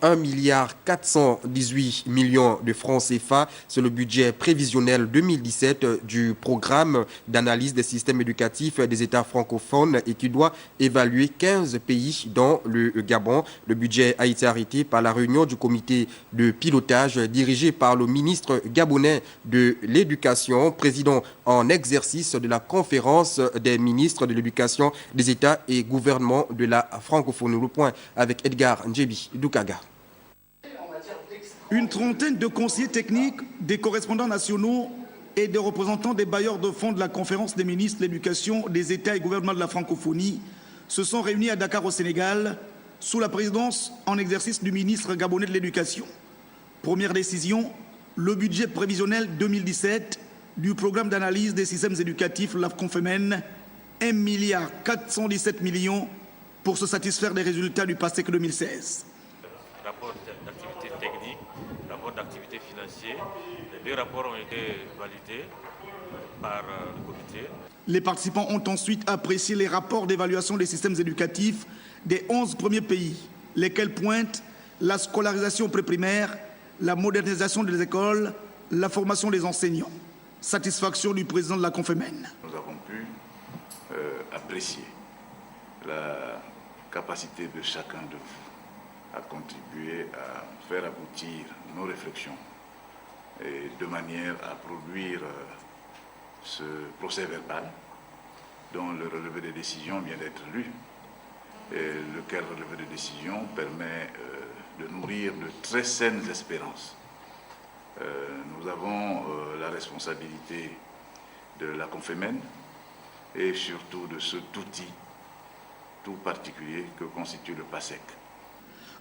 1,418 milliard de francs CFA. C'est le budget prévisionnel 2017 du programme d'analyse des systèmes éducatifs des États francophones et qui doit évaluer 15 pays dont le Gabon. Le budget a été arrêté par la réunion du comité de pilotage dirigé par le ministre gabonais de l'Éducation, président en exercice de la conférence des ministres de l'Éducation des États et gouvernements de la francophonie. Le point avec Edgar Ndjebi Doukaga. Une trentaine de conseillers techniques, des correspondants nationaux et des représentants des bailleurs de fonds de la conférence des ministres de l'Éducation des États et gouvernements de la francophonie se sont réunis à Dakar au Sénégal sous la présidence en exercice du ministre gabonais de l'Éducation. Première décision, le budget prévisionnel 2017 du programme d'analyse des systèmes éducatifs LAFCONFEMEN, 1,417 milliard pour se satisfaire des résultats du PASEC 2016. Rapport d'activité technique, rapport d'activité financière, les deux rapports ont été validés par le comité. Les participants ont ensuite apprécié les rapports d'évaluation des systèmes éducatifs des 11 premiers pays, lesquels pointent la scolarisation préprimaire, la modernisation des écoles, la formation des enseignants. Satisfaction du président de la Confémen. Nous avons pu apprécier la capacité de chacun de vous à contribuer à faire aboutir nos réflexions et de manière à produire ce procès verbal dont le relevé des décisions vient d'être lu et lequel relevé de décision permet de nourrir de très saines espérances. Nous avons la responsabilité de la Confémen et surtout de cet outil tout particulier que constitue le PASEC.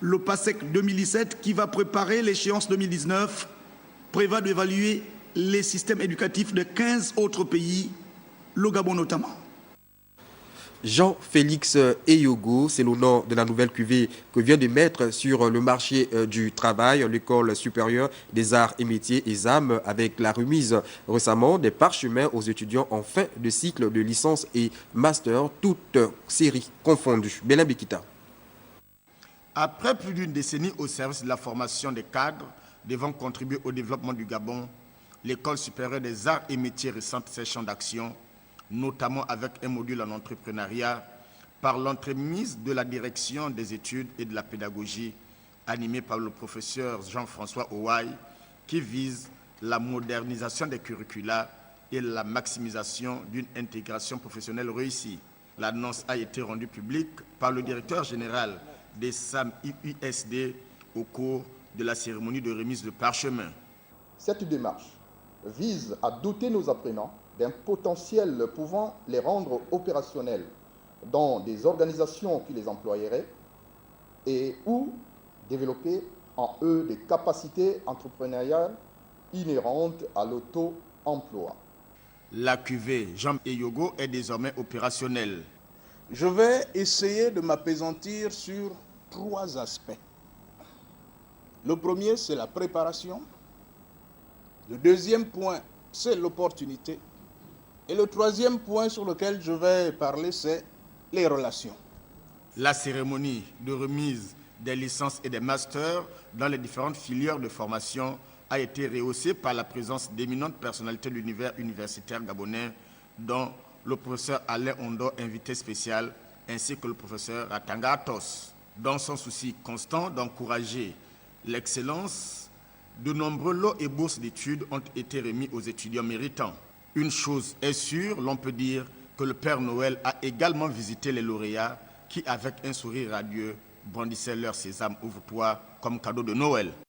Le PASEC 2017, qui va préparer l'échéance 2019, prévoit d'évaluer les systèmes éducatifs de 15 autres pays, le Gabon notamment. Jean-Félix Eyogo, c'est le nom de la nouvelle cuvée que vient de mettre sur le marché du travail l'École supérieure des arts et métiers ESAM avec la remise récemment des parchemins aux étudiants en fin de cycle de licence et master, toutes séries confondues. Bélin Bekita. Après plus d'une décennie au service de la formation des cadres devant contribuer au développement du Gabon, l'École supérieure des arts et métiers récente ses champs d'action, notamment avec un module en entrepreneuriat, par l'entremise de la direction des études et de la pédagogie, animée par le professeur Jean-François Ouaille, qui vise la modernisation des curricula et la maximisation d'une intégration professionnelle réussie. L'annonce a été rendue publique par le directeur général des SAM-UISD au cours de la cérémonie de remise de parchemin. Cette démarche vise à doter nos apprenants d'un potentiel pouvant les rendre opérationnels dans des organisations qui les employeraient et ou développer en eux des capacités entrepreneuriales inhérentes à l'auto-emploi. La cuvée Jean Eyogo est désormais opérationnelle. Je vais essayer de m'appesantir sur 3 aspects. Le premier, c'est la préparation. Le deuxième point, c'est l'opportunité. Et le troisième point sur lequel je vais parler, c'est les relations. La cérémonie de remise des licences et des masters dans les différentes filières de formation a été rehaussée par la présence d'éminentes personnalités de l'univers universitaire gabonais, dont le professeur Alain Ondo, invité spécial, ainsi que le professeur Ratanga Atos. Dans son souci constant d'encourager l'excellence, de nombreux lots et bourses d'études ont été remis aux étudiants méritants. Une chose est sûre, l'on peut dire que le Père Noël a également visité les lauréats qui, avec un sourire radieux, brandissaient leur sésame ouvre-toi comme cadeau de Noël.